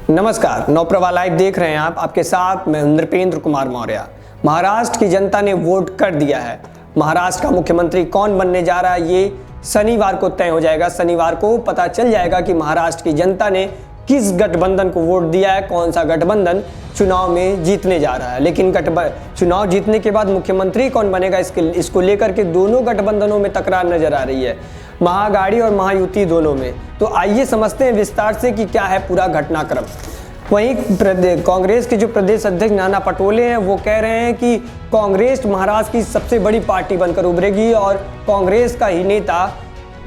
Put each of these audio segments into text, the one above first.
नमस्कार, नवप्रभा लाइव देख रहे हैं आप। आपके साथ मैं नृपेंद्र कुमार मौर्य। महाराष्ट्र की जनता ने वोट कर दिया है। महाराष्ट्र का मुख्यमंत्री कौन बनने जा रहा है ये शनिवार को तय हो जाएगा। शनिवार को पता चल जाएगा कि महाराष्ट्र की जनता ने किस गठबंधन को वोट दिया है, कौन सा गठबंधन चुनाव में जीतने जा रहा है। लेकिन चुनाव जीतने के बाद मुख्यमंत्री कौन बनेगा इसको लेकर के दोनों गठबंधनों में तकरार नजर आ रही है, महाअघाड़ी और महायुति दोनों में। तो आइए समझते हैं विस्तार से कि क्या है पूरा घटनाक्रम। वहीं कांग्रेस के जो प्रदेश अध्यक्ष नाना पटोले हैं वो कह रहे हैं कि कांग्रेस महाराष्ट्र की सबसे बड़ी पार्टी बनकर उभरेगी और कांग्रेस का ही नेता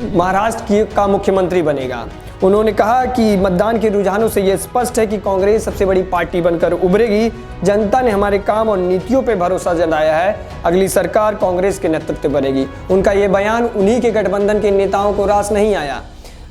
महाराष्ट्र का मुख्यमंत्री बनेगा। उन्होंने कहा कि मतदान के रुझानों से यह स्पष्ट है कि कांग्रेस सबसे बड़ी पार्टी बनकर उभरेगी। जनता ने हमारे काम और नीतियों पर भरोसा जताया है। अगली सरकार कांग्रेस के नेतृत्व बनेगी। उनका यह बयान उन्हीं के गठबंधन के नेताओं को रास नहीं आया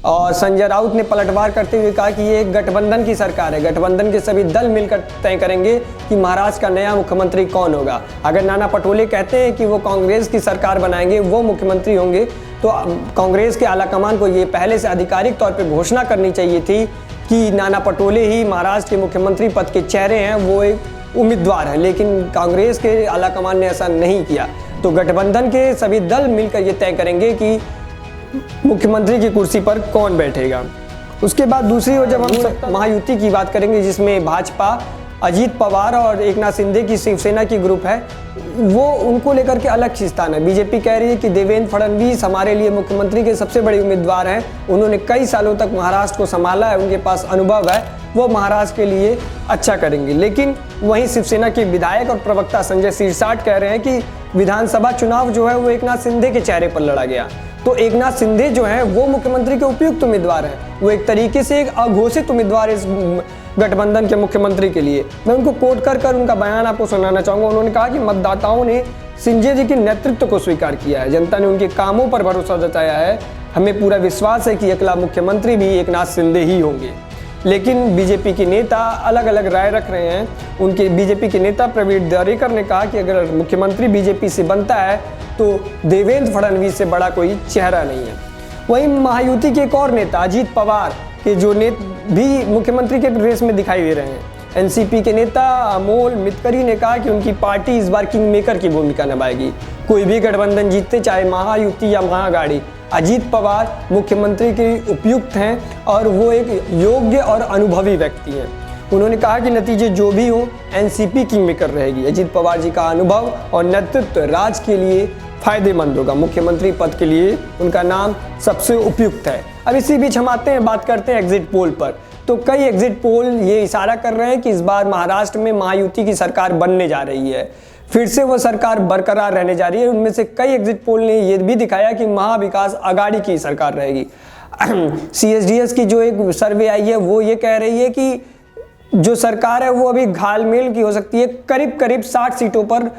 और संजय राउत ने पलटवार करते हुए कहा कि ये एक गठबंधन की सरकार है। गठबंधन के सभी दल मिलकर तय करेंगे कि महाराष्ट्र का नया मुख्यमंत्री कौन होगा। अगर नाना पटोले कहते हैं कि वो कांग्रेस की सरकार बनाएंगे, वो मुख्यमंत्री होंगे, तो कांग्रेस के आलाकमान को ये पहले से आधिकारिक तौर पर घोषणा करनी चाहिए थी कि नाना पटोले ही महाराष्ट्र के मुख्यमंत्री पद के चेहरे हैं, वो एक उम्मीदवार है। लेकिन कांग्रेस के आलाकमान ने ऐसा नहीं किया। तो गठबंधन के सभी दल मिलकर ये तय करेंगे कि मुख्यमंत्री की कुर्सी पर कौन बैठेगा। उसके बाद दूसरी ओर जब हम महायुति की बात करेंगे, जिसमें भाजपा, अजीत पवार और एकनाथ शिंदे की शिवसेना की ग्रुप है, वो उनको लेकर के अलग खींचतान है। बीजेपी कह रही है कि देवेंद्र फडणवीस हमारे लिए मुख्यमंत्री के सबसे बड़े उम्मीदवार हैं। उन्होंने कई सालों तक महाराष्ट्र को संभाला है, उनके पास अनुभव है, वो महाराष्ट्र के लिए अच्छा करेंगे। लेकिन वहीं शिवसेना के विधायक और प्रवक्ता संजय सिरसाट कह रहे हैं कि विधानसभा चुनाव जो है वो एकनाथ शिंदे के चेहरे पर लड़ा गया। तो एकनाथ शिंदे जो हैं वो मुख्यमंत्री के उपयुक्त उम्मीदवार हैं। वो एक तरीके से एक अघोषित उम्मीदवार इस गठबंधन के मुख्यमंत्री के लिए। मैं उनको कोट कर उनका बयान आपको सुनाना चाहूँगा। उन्होंने कहा कि मतदाताओं ने शिंदे जी के नेतृत्व को स्वीकार किया है। जनता ने उनके कामों पर भरोसा जताया है। हमें पूरा विश्वास है कि अगला मुख्यमंत्री भी एकनाथ शिंदे ही होंगे। लेकिन बीजेपी के नेता अलग अलग राय रख रहे हैं। उनके बीजेपी के नेता प्रवीण दरेकर ने कहा कि अगर मुख्यमंत्री बीजेपी से बनता है तो देवेंद्र फडणवीस से बड़ा कोई चेहरा नहीं है। वहीं महायुति के एक और नेता अजीत पवार के जो भी मुख्यमंत्री के रेस में दिखाई दे रहे हैं। एनसीपी के नेता अमोल मितकरी ने कहा कि उनकी पार्टी इस बार किंग मेकर की भूमिका निभाएगी। कोई भी गठबंधन जीतते, चाहे महायुति या महाअघाड़ी, अजीत पवार मुख्यमंत्री के उपयुक्त हैं और वो एक योग्य और अनुभवी व्यक्ति हैं। उन्होंने कहा कि नतीजे जो भी हों, एनसीपी किंग मेकर रहेगी। अजीत पवार जी का अनुभव और नेतृत्व राज्य के लिए फायदेमंद होगा। मुख्यमंत्री पद के लिए उनका नाम सबसे उपयुक्त है। अब इसी बीच हम बात करते हैं एग्जिट पोल पर। तो कई एग्जिट पोल ये इशारा कर रहे हैं कि इस बार महाराष्ट्र में महायुति की सरकार बनने जा रही है, फिर से वो सरकार बरकरार रहने जा रही है। उनमें से कई एग्जिट पोल ने ये भी दिखाया कि महाविकास अघाड़ी की सरकार रहेगी। CSDS की जो एक सर्वे आई है वो ये कह रही है कि जो सरकार है वो अभी घालमेल की हो सकती है। करीब करीब 60 सीटों पर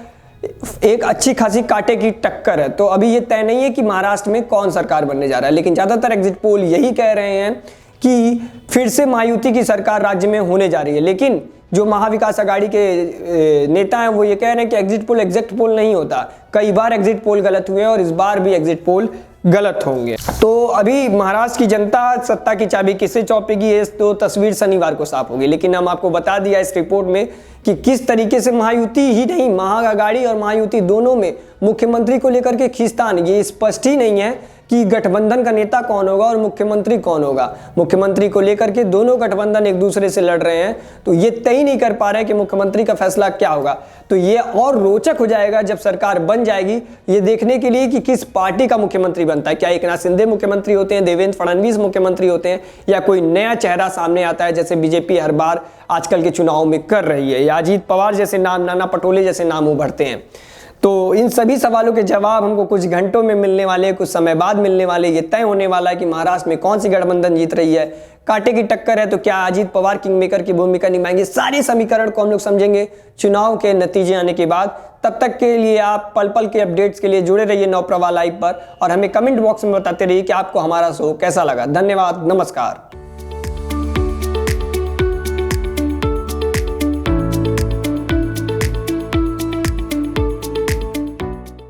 एक अच्छी खासी कांटे की टक्कर है। तो अभी ये तय नहीं है कि महाराष्ट्र में कौन सरकार बनने जा रहा है। लेकिन ज़्यादातर एग्जिट पोल यही कह रहे हैं कि फिर से महायुति की सरकार राज्य में होने जा रही है। लेकिन जो महाविकास अघाड़ी के नेता हैं वो ये कह रहे हैं कि एग्जिट पोल एग्जैक्ट पोल नहीं होता। कई बार एग्जिट पोल गलत हुए और इस बार भी एग्जिट पोल गलत होंगे। तो अभी महाराष्ट्र की जनता सत्ता की चाबी किसे सौंपेगी, ये तो तस्वीर शनिवार को साफ होगी। लेकिन हम आपको बता दिया इस रिपोर्ट में कि किस तरीके से महायुति ही नहीं, महाअघाड़ी और महायुति दोनों में मुख्यमंत्री को लेकर के खींचतान ये स्पष्ट ही नहीं है कि गठबंधन का नेता कौन होगा और मुख्यमंत्री कौन होगा। मुख्यमंत्री को लेकर के दोनों गठबंधन एक दूसरे से लड़ रहे हैं। तो ये तय नहीं कर पा रहे कि मुख्यमंत्री का फैसला क्या होगा। तो ये और रोचक हो जाएगा जब सरकार बन जाएगी, ये देखने के लिए कि किस पार्टी का मुख्यमंत्री बनता है। क्या एकनाथ शिंदे मुख्यमंत्री होते हैं, देवेंद्र फडणवीस मुख्यमंत्री होते हैं, या कोई नया चेहरा सामने आता है जैसे बीजेपी हर बार आजकल के चुनाव में कर रही है, या अजीत पवार जैसे नाम, नाना पटोले जैसे नाम उभरते हैं। तो इन सभी सवालों के जवाब हमको कुछ घंटों में मिलने वाले, कुछ समय बाद मिलने वाले। ये तय होने वाला है कि महाराष्ट्र में कौन सी गठबंधन जीत रही है। कांटे की टक्कर है तो क्या अजीत पवार किंग मेकर की भूमिका निभाएंगे। सारे समीकरण को हम लोग समझेंगे चुनाव के नतीजे आने के बाद। तब तक के लिए आप पल पल के अपडेट्स के लिए जुड़े रहिए नवप्रभा लाइव पर और हमें कमेंट बॉक्स में बताते रहिए कि आपको हमारा शो कैसा लगा। धन्यवाद, नमस्कार।